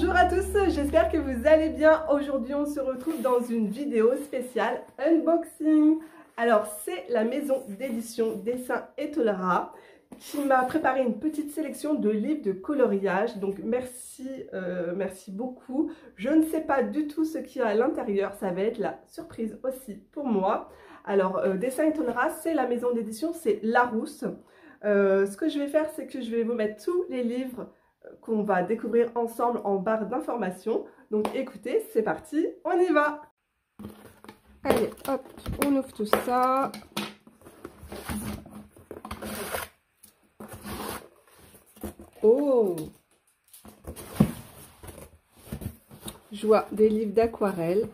Bonjour à tous, j'espère que vous allez bien. Aujourd'hui on se retrouve dans une vidéo spéciale unboxing. Alors c'est la maison d'édition Dessins et Tolera qui m'a préparé une petite sélection de livres de coloriage. Donc merci beaucoup. Je ne sais pas du tout ce qu'il y a à l'intérieur, ça va être la surprise aussi pour moi. Alors Dessins et Tolera, c'est la maison d'édition, c'est Larousse. Ce que je vais faire, c'est que je vais vous mettre tous les livres qu'on va découvrir ensemble en barre d'informations. Donc écoutez, c'est parti, on y va. Allez, hop, on ouvre tout ça. Oh! Je vois des livres d'aquarelle.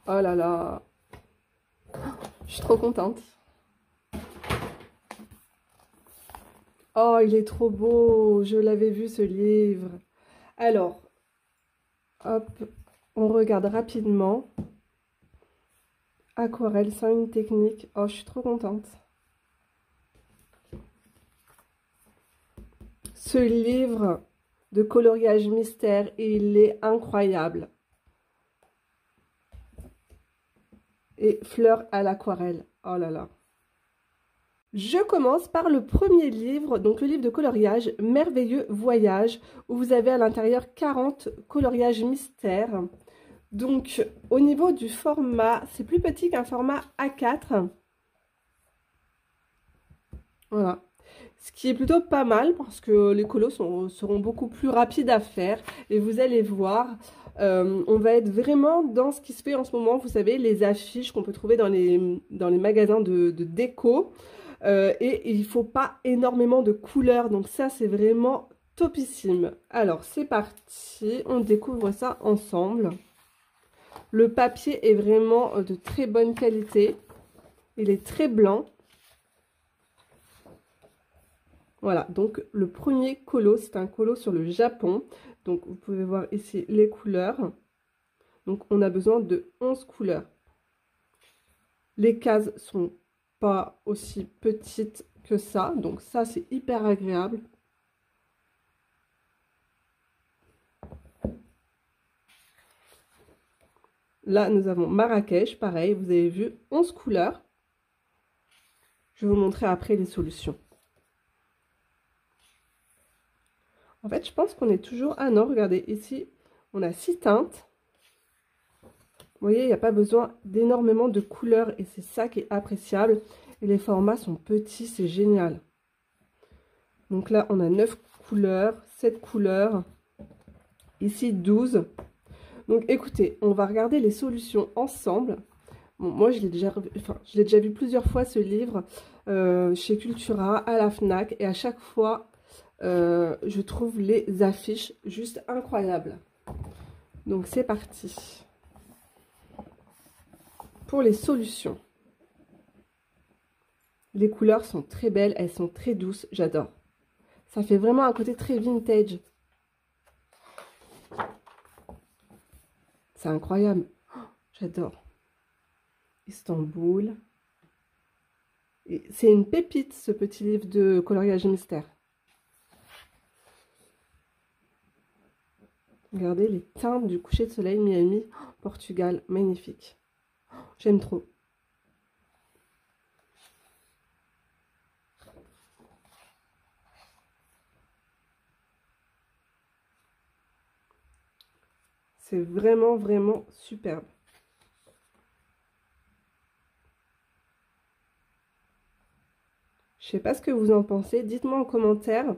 Oh là là! Je suis trop contente. Oh, il est trop beau! Je l'avais vu ce livre. Alors, hop, on regarde rapidement. Aquarelle, sans une technique. Oh, je suis trop contente. Ce livre de coloriage mystère, il est incroyable. Et fleurs à l'aquarelle. Oh là là. Je commence par le premier livre, donc le livre de coloriage Merveilleux Voyage, où vous avez à l'intérieur 40 coloriages mystères. Donc au niveau du format, c'est plus petit qu'un format A4. Voilà. Ce qui est plutôt pas mal parce que les colos seront beaucoup plus rapides à faire. Et vous allez voir, on va être vraiment dans ce qui se fait en ce moment. Vous savez, les affiches qu'on peut trouver dans les magasins de déco. Et il ne faut pas énormément de couleurs. Donc ça, c'est vraiment topissime. Alors, c'est parti. On découvre ça ensemble. Le papier est vraiment de très bonne qualité. Il est très blanc. Voilà, donc le premier colo, c'est un colo sur le Japon. Donc vous pouvez voir ici les couleurs. Donc on a besoin de 11 couleurs. Les cases sont pas aussi petites que ça. Donc ça, c'est hyper agréable. Là, nous avons Marrakech, pareil, vous avez vu, 11 couleurs. Je vais vous montrer après les solutions. En fait, je pense qu'on est toujours... Ah non, regardez, ici, on a 6 teintes. Vous voyez, il n'y a pas besoin d'énormément de couleurs et c'est ça qui est appréciable. Et les formats sont petits, c'est génial. Donc là, on a 9 couleurs, 7 couleurs. Ici, 12. Donc écoutez, on va regarder les solutions ensemble. Bon, moi, je l'ai déjà vu plusieurs fois ce livre chez Cultura, à la Fnac. Et à chaque fois... je trouve les affiches juste incroyables. Donc c'est parti pour les solutions. Les couleurs sont très belles, elles sont très douces, j'adore. Ça fait vraiment un côté très vintage. C'est incroyable. Oh, j'adore. Istanbul. C'est une pépite ce petit livre de coloriage mystère. Regardez les teintes du coucher de soleil Miami, Portugal, magnifique. J'aime trop. C'est vraiment, vraiment superbe. Je ne sais pas ce que vous en pensez. Dites-moi en commentaire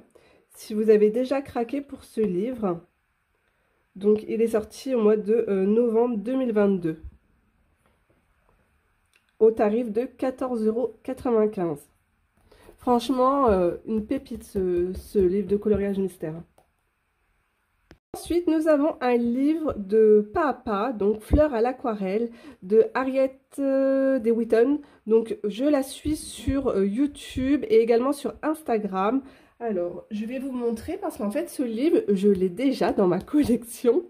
si vous avez déjà craqué pour ce livre. Donc, il est sorti au mois de novembre 2022. Au tarif de 14,95 €. Franchement, une pépite ce livre de coloriage mystère. Ensuite, nous avons un livre de pas à pas, donc Fleurs à l'aquarelle, de Harriet DeWitton. Donc, je la suis sur YouTube et également sur Instagram. Alors, je vais vous montrer parce qu'en fait, ce livre, je l'ai déjà dans ma collection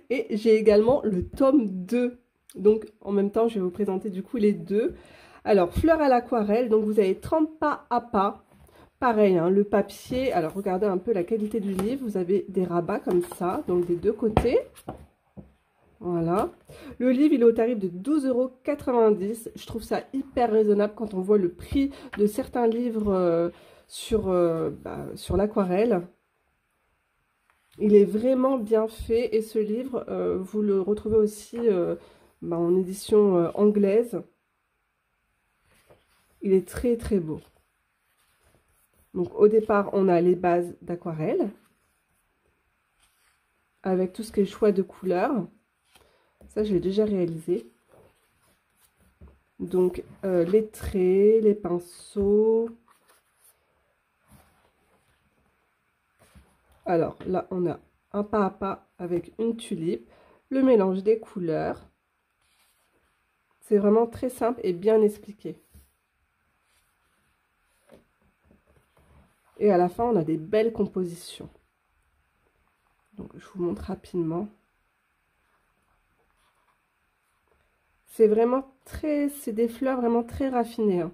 et j'ai également le tome 2. Donc, en même temps, je vais vous présenter du coup les deux. Alors, Fleurs à l'aquarelle, donc vous avez 30 pas à pas Pareil, hein, le papier, alors regardez un peu la qualité du livre, vous avez des rabats comme ça, donc des deux côtés. Voilà. Le livre, il est au tarif de 12,90 €. Je trouve ça hyper raisonnable quand on voit le prix de certains livres sur l'aquarelle. Il est vraiment bien fait et ce livre, vous le retrouvez aussi en édition anglaise. Il est très très beau. Donc au départ, on a les bases d'aquarelle avec tout ce qui est choix de couleurs. Ça, je l'ai déjà réalisé. Donc les traits, les pinceaux. Alors là, on a un pas à pas avec une tulipe, le mélange des couleurs. C'est vraiment très simple et bien expliqué. Et à la fin, on a des belles compositions. Donc, je vous montre rapidement. C'est vraiment très... C'est des fleurs vraiment très raffinées, hein.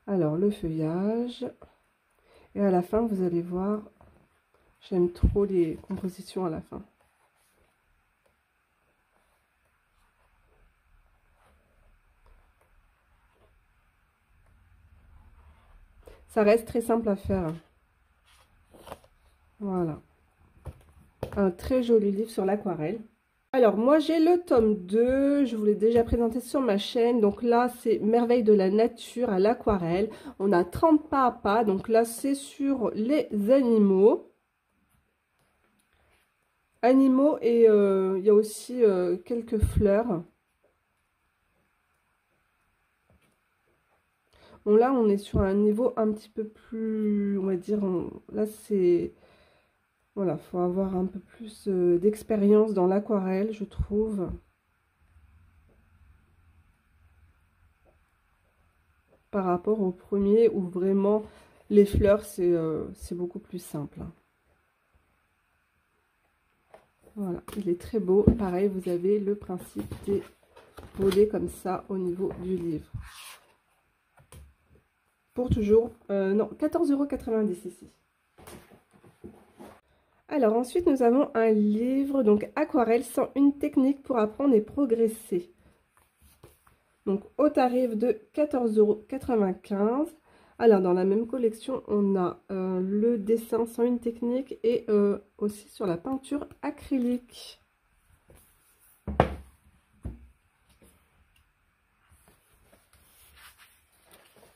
Alors, le feuillage. Et à la fin, vous allez voir, j'aime trop les compositions à la fin. Ça reste très simple à faire. Voilà. Un très joli livre sur l'aquarelle. Alors, moi, j'ai le tome 2. Je vous l'ai déjà présenté sur ma chaîne. Donc là, c'est Merveilles de la nature à l'aquarelle. On a 30 pas à pas. Donc là, c'est sur les animaux. Animaux et il y a aussi quelques fleurs. Bon, là, on est sur un niveau un petit peu plus, on va dire, là, c'est, voilà, faut avoir un peu plus d'expérience dans l'aquarelle, je trouve. Par rapport au premier, où vraiment, les fleurs, c'est beaucoup plus simple. Voilà, il est très beau. Pareil, vous avez le principe des volets comme ça au niveau du livre. Pour toujours, non, 14,90 € ici. Alors ensuite, nous avons un livre, donc Aquarelle 101 techniques pour apprendre et progresser. Donc au tarif de 14,95 €. Alors dans la même collection, on a le dessin 101 techniques et aussi sur la peinture acrylique.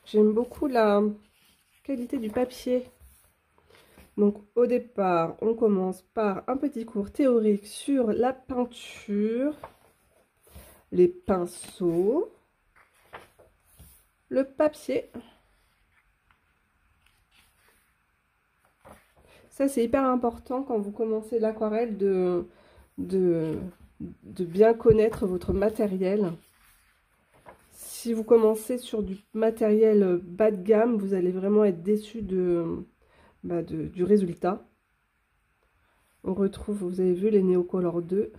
J'aime beaucoup la qualité du papier. Donc au départ, on commence par un petit cours théorique sur la peinture, les pinceaux, le papier. Ça, c'est hyper important quand vous commencez l'aquarelle de bien connaître votre matériel. Si vous commencez sur du matériel bas de gamme, vous allez vraiment être déçu du résultat. On retrouve, vous avez vu, les Neocolor 2.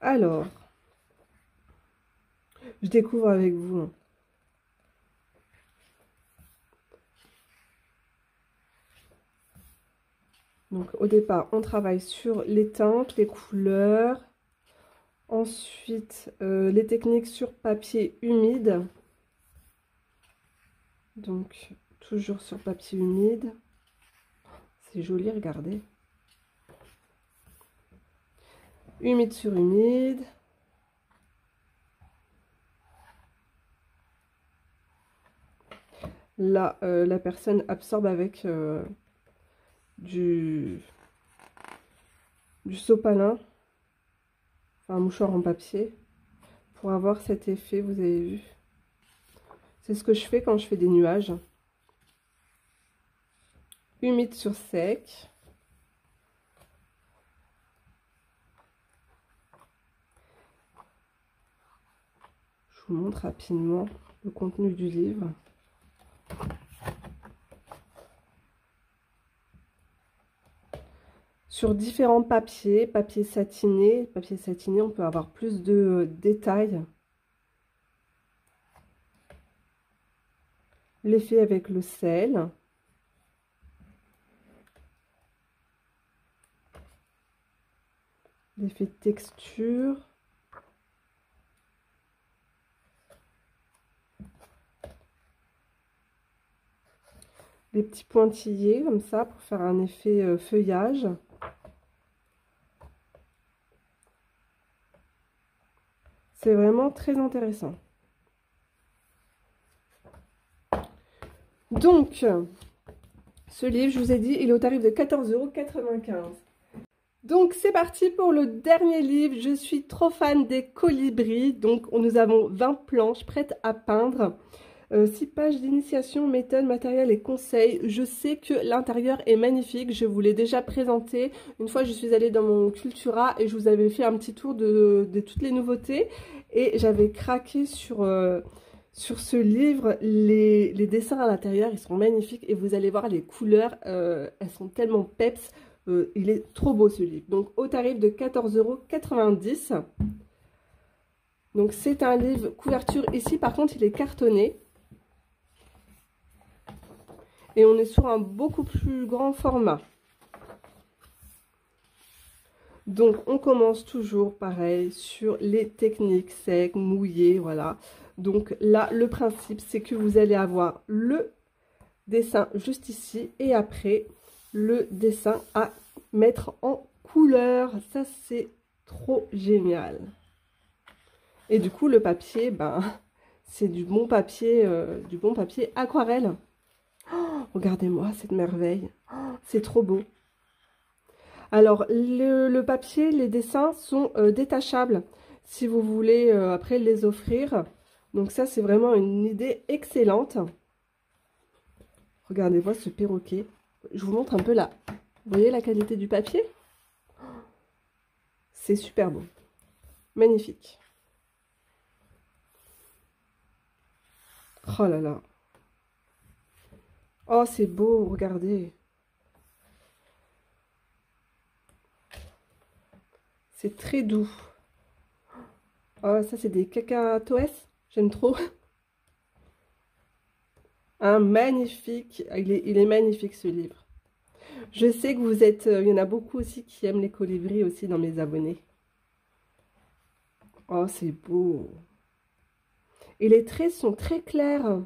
Alors, je découvre avec vous. Donc, au départ, on travaille sur les teintes, les couleurs. Ensuite, les techniques sur papier humide. Donc, toujours sur papier humide. C'est joli, regardez. Humide sur humide. Là, la personne absorbe avec du sopalin, un mouchoir en papier, pour avoir cet effet, vous avez vu. C'est ce que je fais quand je fais des nuages. Humide sur sec. Je vous montre rapidement le contenu du livre. sur différents papiers, papier satiné. Papier satiné, on peut avoir plus de détails. L'effet avec le sel. L'effet de texture. Des petits pointillés comme ça pour faire un effet feuillage. C'est vraiment très intéressant. Donc, ce livre, je vous ai dit, il est au tarif de 14,95 €. Donc, c'est parti pour le dernier livre. Je suis trop fan des colibris. Donc, nous avons 20 planches prêtes à peindre. 6 pages d'initiation, méthode, matériel et conseils. Je sais que l'intérieur est magnifique. Je vous l'ai déjà présenté. Une fois, je suis allée dans mon Cultura et je vous avais fait un petit tour de toutes les nouveautés. Et j'avais craqué sur ce livre. Les dessins à l'intérieur, ils sont magnifiques. Et vous allez voir les couleurs, elles sont tellement peps. Il est trop beau ce livre. Donc, au tarif de 14,90 €. Donc, c'est un livre couverture. Ici, par contre, il est cartonné. Et on est sur un beaucoup plus grand format. Donc, on commence toujours pareil sur les techniques secs, mouillées, voilà. Donc là, le principe, c'est que vous allez avoir le dessin juste ici et après, le dessin à mettre en couleur. Ça, c'est trop génial. Et du coup, le papier, ben, c'est du bon papier aquarelle. Oh, regardez-moi cette merveille. Oh, c'est trop beau. Alors, le papier, les dessins sont détachables si vous voulez après les offrir. Donc ça, c'est vraiment une idée excellente. Regardez-moi ce perroquet. Je vous montre un peu là. Vous voyez la qualité du papier? C'est super beau. Magnifique. Oh là là. Oh, c'est beau, regardez. C'est très doux. Oh, ça, c'est des cacatoès. J'aime trop. Un magnifique. Il est magnifique, ce livre. Je sais que vous êtes... il y en a beaucoup aussi qui aiment les colibris aussi dans mes abonnés. Oh, c'est beau. Et les traits sont très clairs.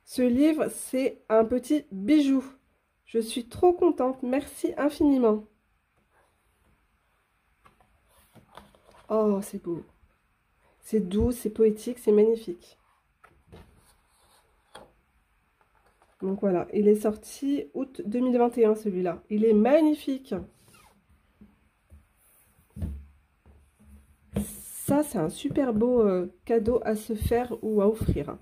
Ce livre, c'est un petit bijou. Je suis trop contente. Merci infiniment. Oh, c'est beau. C'est doux, c'est poétique, c'est magnifique. Donc voilà, il est sorti août 2021 celui-là. Il est magnifique. Ça, c'est un super beau cadeau à se faire ou à offrir.